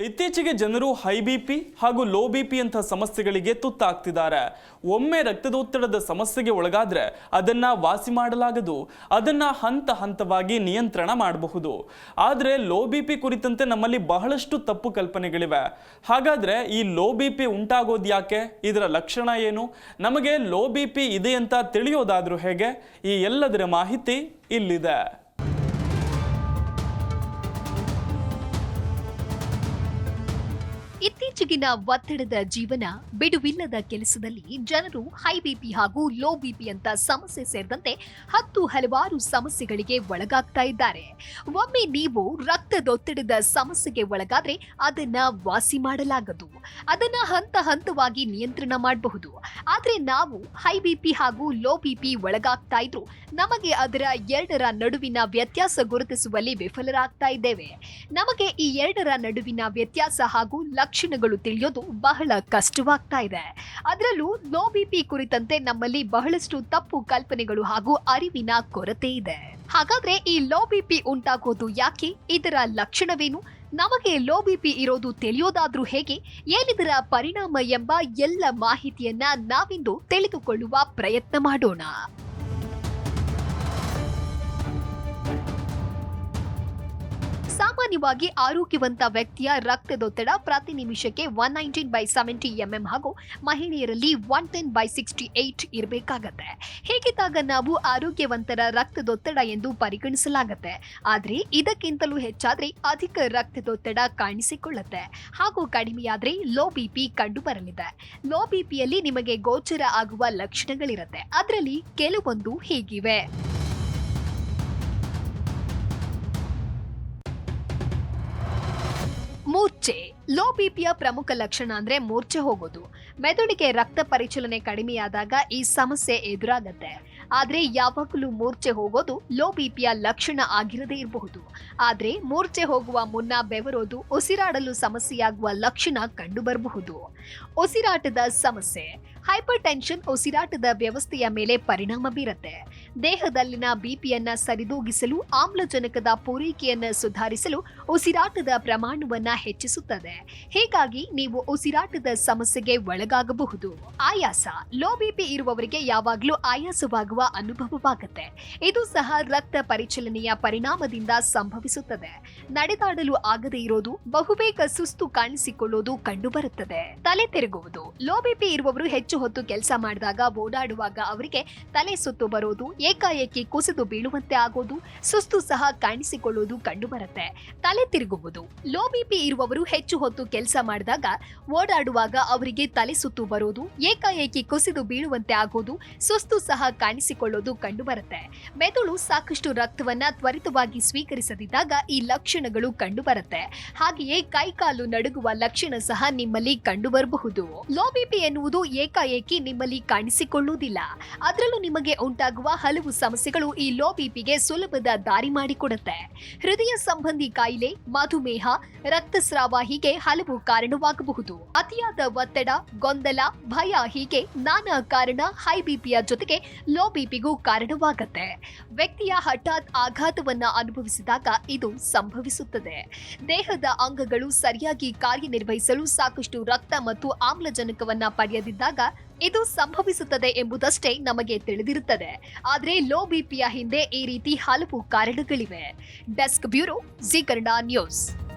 ಇತ್ತೀಚೆಗೆ ಜನರು high BP ಹಾಗೂ ಲೋ ಬಿಪಿ ಅಂತ ಸಮಸ್ಯೆಗಳಿಗೆ ತುತ್ತಾಗ್ತಿದ್ದಾರೆ. ಒಮ್ಮೆ ರಕ್ತದೊತ್ತಡದ ಸಮಸ್ಯೆಗೆ ಒಳಗಾದ್ರೆ ಅದನ್ನ ವಾಸಿ ಮಾಡಲಾಗದು. ಅದನ್ನ ಹಂತ ಹಂತವಾಗಿ ನಿಯಂತ್ರಣ ಮಾಡಬಹುದು. ಆದರೆ ಲೋ ಬಿಪಿ ಕುರಿತಂತೆ ನಮ್ಮಲ್ಲಿ ಬಹಳಷ್ಟು ತಪ್ಪು ಕಲ್ಪನೆಗಳಿವೆ. ಹಾಗಾದ್ರೆ ಈ ಲೋ ಬಿಪಿ ಉಂಟಾಗೋದು ಯಾಕೆ? ಇದರ ಲಕ್ಷಣ ಏನು? ನಮಗೆ ಲೋ ಬಿಪಿ ಇದೆ ಅಂತ ತಿಳಿಯೋದಾದ್ರೂ ಹೇಗೆ? ಈ ಎಲ್ಲದರ ಮಾಹಿತಿ ಇಲ್ಲಿದೆ. ಇತ್ತೀಚೆಗಿನ ಒತ್ತಡದ ಜೀವನ, ಬಿಡುವಿಲ್ಲದ ಕೆಲಸದಲ್ಲಿ ಜನರು ಹೈ ಬಿಪಿ ಹಾಗೂ ಲೋ ಬಿಪಿ ಅಂತ ಸಮಸ್ಯೆ ಸೇರಿದಂತೆ ಹಲವಾರು ಸಮಸ್ಯೆಗಳಿಗೆ ಒಳಗಾಗ್ತಾ ಇದ್ದಾರೆ. ಒಮ್ಮೆ ನೀವು ರಕ್ತದೊತ್ತಡದ ಸಮಸ್ಯೆಗೆ ಒಳಗಾದ್ರೆ ಅದನ್ನ ವಾಸಿ ಮಾಡಲಾಗದು. ಅದನ್ನ ಹಂತ ಹಂತವಾಗಿ ನಿಯಂತ್ರಣ ಮಾಡಬಹುದು. ಆದ್ರೆ ನಾವು ಹೈ ಬಿಪಿ ಹಾಗೂ ಲೋ ಬಿಪಿ ಒಳಗಾಗ್ತಾ ಇದ್ರು ನಮಗೆ ಅದರ ಎರಡರ ನಡುವಿನ ವ್ಯತ್ಯಾಸ ಗುರುತಿಸುವಲ್ಲಿ ವಿಫಲರಾಗ್ತಾ ಇದ್ದೇವೆ. ನಮಗೆ ಈ ಎರಡರ ನಡುವಿನ ವ್ಯತ್ಯಾಸ ಹಾಗೂ ಲಕ್ಷಣಗಳು ತಿಳಿಯೋದು ಬಹಳ ಕಷ್ಟವಾಗ್ತಾ ಇದೆ. ಅದರಲ್ಲೂ ಲೋ ಬಿಪಿ ಕುರಿತಂತೆ ನಮ್ಮಲ್ಲಿ ಬಹಳಷ್ಟು ತಪ್ಪು ಕಲ್ಪನೆಗಳು ಹಾಗೂ ಅರಿವಿನ ಕೊರತೆ ಇದೆ. ಹಾಗಾದ್ರೆ ಈ ಲೋ ಬಿಪಿ ಉಂಟಾಗೋದು ಯಾಕೆ? ಇದರ ಲಕ್ಷಣವೇನು? ನಮಗೆ ಲೋ ಬಿಪಿ ಇರೋದು ತಿಳಿಯೋದಾದ್ರೂ ಹೇಗೆ? ಏನಿದರ ಪರಿಣಾಮ ಎಂಬ ಎಲ್ಲ ಮಾಹಿತಿಯನ್ನ ನಾವಿಂದು ತಿಳಿದುಕೊಳ್ಳುವ ಪ್ರಯತ್ನ ಮಾಡೋಣ. ಸಾಮಾನ್ಯವಾಗಿ ಆರೋಗ್ಯವಂತ ವ್ಯಕ್ತಿಯ ರಕ್ತದೊತ್ತಡ ಪ್ರತಿ ನಿಮಿಷಕ್ಕೆ 119/70 mm ಹಾಗೂ ಮಹಿಳೆಯರಲ್ಲಿ 110/68 ಇರಬೇಕಾಗತ್ತೆ. ಹೀಗಿದ್ದಾಗ ನಾವು ಆರೋಗ್ಯವಂತರ ರಕ್ತದೊತ್ತಡ ಎಂದು ಪರಿಗಣಿಸಲಾಗುತ್ತೆ. ಆದ್ರೆ ಇದಕ್ಕಿಂತಲೂ ಹೆಚ್ಚಾದ್ರೆ ಅಧಿಕ ರಕ್ತದೊತ್ತಡ ಕಾಣಿಸಿಕೊಳ್ಳುತ್ತೆ ಹಾಗೂ ಕಡಿಮೆಯಾದ್ರೆ ಲೋ ಬಿಪಿ ಕಂಡು ಬರಲಿದೆ. ಲೋ ಬಿಪಿಯಲ್ಲಿ ನಿಮಗೆ ಗೋಚರ ಆಗುವ ಲಕ್ಷಣಗಳಿರುತ್ತೆ. ಅದರಲ್ಲಿ ಕೆಲವೊಂದು ಹೀಗಿವೆ. ಮೂರ್ಛೆ. ಲೋ ಬಿಪಿಯ ಪ್ರಮುಖ ಲಕ್ಷಣ ಅಂದ್ರೆ ಮೂರ್ಛೆ ಹೋಗೋದು. ಮೆದುಳಿಗೆ ರಕ್ತ ಪರಿಚಲನೆ ಕಡಿಮೆಯಾದಾಗ ಈ ಸಮಸ್ಯೆ ಎದುರಾಗತ್ತೆ. ಆದ್ರೆ ಯಾವಾಗಲೂ ಮೂರ್ಛೆ ಹೋಗೋದು ಲೋ ಬಿಪಿಯ ಲಕ್ಷಣ ಆಗಿರದೇ ಇರಬಹುದು. ಆದ್ರೆ ಮೂರ್ಛೆ ಹೋಗುವ ಮುನ್ನ ಬೆವರೋದು, ಉಸಿರಾಡಲು ಸಮಸ್ಯೆಯಾಗುವ ಲಕ್ಷಣ ಕಂಡು ಬರಬಹುದು. ಉಸಿರಾಟದ ಸಮಸ್ಯೆ. ಹೈಪರ್ ಟೆನ್ಷನ್ ಉಸಿರಾಟದ ವ್ಯವಸ್ಥೆಯ ಮೇಲೆ ಪರಿಣಾಮ ಬೀರುತ್ತೆ. ದೇಹದಲ್ಲಿನ ಬಿಪಿಯನ್ನ ಸರಿದೂಗಿಸಲು, ಆಮ್ಲಜನಕದ ಪೂರೈಕೆಯನ್ನ ಸುಧಾರಿಸಲು ಉಸಿರಾಟದ ಪ್ರಮಾಣವನ್ನ ಹೆಚ್ಚಿಸುತ್ತದೆ. ಹೀಗಾಗಿ ನೀವು ಉಸಿರಾಟದ ಸಮಸ್ಯೆಗೆ ಒಳಗಾಗಬಹುದು. ಆಯಾಸ. ಲೋ ಬಿಪಿ ಇರುವವರಿಗೆ ಯಾವಾಗಲೂ ಆಯಾಸವಾಗುವ ಅನುಭವವಾಗುತ್ತೆ. ಇದು ಸಹ ರಕ್ತ ಪರಿಚಲನೆಯ ಪರಿಣಾಮದಿಂದ ಸಂಭವಿಸುತ್ತದೆ. ನಡೆದಾಡಲು ಆಗದೇ ಇರೋದು, ಬಹುಬೇಗ ಸುಸ್ತು ಕಾಣಿಸಿಕೊಳ್ಳೋದು ಕಂಡುಬರುತ್ತದೆ. ತಲೆ ತಿರುಗುವುದು. ಲೋ ಬಿಪಿ ಇರುವವರು ಹೆಚ್ಚು ಹೊತ್ತು ಕೆಲಸ ಮಾಡಿದಾಗ, ಓಡಾಡುವಾಗ ಅವರಿಗೆ ತಲೆ ಸುತ್ತು ಬರೋದು, ಏಕಾಏಕಿ ಕುಸಿದು ಬೀಳುವಂತೆ ಆಗೋದು, ಸುಸ್ತು ಸಹ ಕಾಣಿಸಿಕೊಳ್ಳೋದು ಕಂಡುಬರುತ್ತೆ. ತಲೆ ತಿರುಗುವುದು. ಲೋ ಬಿಪಿ ಇರುವವರು ಹೆಚ್ಚು ಹೊತ್ತು ಕೆಲಸ ಮಾಡಿದಾಗ, ಓಡಾಡುವಾಗ ಅವರಿಗೆ ತಲೆ ಸುತ್ತು ಬರೋದು, ಏಕಾಏಕಿ ಕುಸಿದು ಬೀಳುವಂತೆ ಆಗೋದು, ಸುಸ್ತು ಸಹ ಕಾಣಿಸಿಕೊಳ್ಳೋದು ಕಂಡುಬರುತ್ತೆ. ಮೆದುಳು ಸಾಕಷ್ಟು ರಕ್ತವನ್ನ ತ್ವರಿತವಾಗಿ ಸ್ವೀಕರಿಸದಿದ್ದಾಗ ಈ ಲಕ್ಷಣಗಳು ಕಂಡುಬರುತ್ತೆ. ಹಾಗೆಯೇ ಕೈಕಾಲು ನಡುಗುವ ಲಕ್ಷಣ ಸಹ ನಿಮ್ಮಲ್ಲಿ ಕಂಡುಬರಬಹುದು. ಲೋ ಬಿಪಿ ಎನ್ನುವುದು ಏಕಾಏಕಿ ನಿಮ್ಮಲ್ಲಿ ಕಾಣಿಸಿಕೊಳ್ಳುವುದಿಲ್ಲ. ಅದರಲ್ಲೂ ನಿಮಗೆ ಉಂಟಾಗುವ ಹಲವು ಸಮಸ್ಯೆಗಳು ಈ ಲೋ ಬಿಪಿಗೆ ಸುಲಭದ ದಾರಿ ಮಾಡಿಕೊಡುತ್ತೆ. ಹೃದಯ ಸಂಬಂಧಿ ಕಾಯಿಲೆ, ಮಧುಮೇಹ, ರಕ್ತಸ್ರಾವ ಹೀಗೆ ಹಲವು ಕಾರಣವಾಗಬಹುದು. ಅತಿಯಾದ ಒತ್ತಡ, ಗೊಂದಲ, ಭಯ ಹೀಗೆ ನಾನಾ ಕಾರಣ ಹೈ ಬಿಪಿಯ ಜೊತೆಗೆ ಲೋ ಬಿಪಿಗೂ ಕಾರಣವಾಗುತ್ತೆ. ವ್ಯಕ್ತಿಯ ಹಠಾತ್ ಆಘಾತವನ್ನ ಅನುಭವಿಸಿದಾಗ ಇದು ಸಂಭವಿಸುತ್ತದೆ. ದೇಹದ ಅಂಗಗಳು ಸರಿಯಾಗಿ ಕಾರ್ಯನಿರ್ವಹಿಸಲು ಸಾಕಷ್ಟು ರಕ್ತ ಮತ್ತು ಆಮ್ಲಜನಕವನ್ನ ಪಡೆಯದಿದ್ದಾಗ ಇದು ಸಂಭವಿಸುತ್ತದೆ ಎಂಬುದಷ್ಟೇ ನಮಗೆ ತಿಳಿದಿರುತ್ತದೆ. ಆದರೆ ಲೋ ಬಿಪಿಯ ಹಿಂದೆ ಈ ರೀತಿ ಹಲವು ಕಾರಣಗಳಿವೆ. Desk bureau, G Kannada news.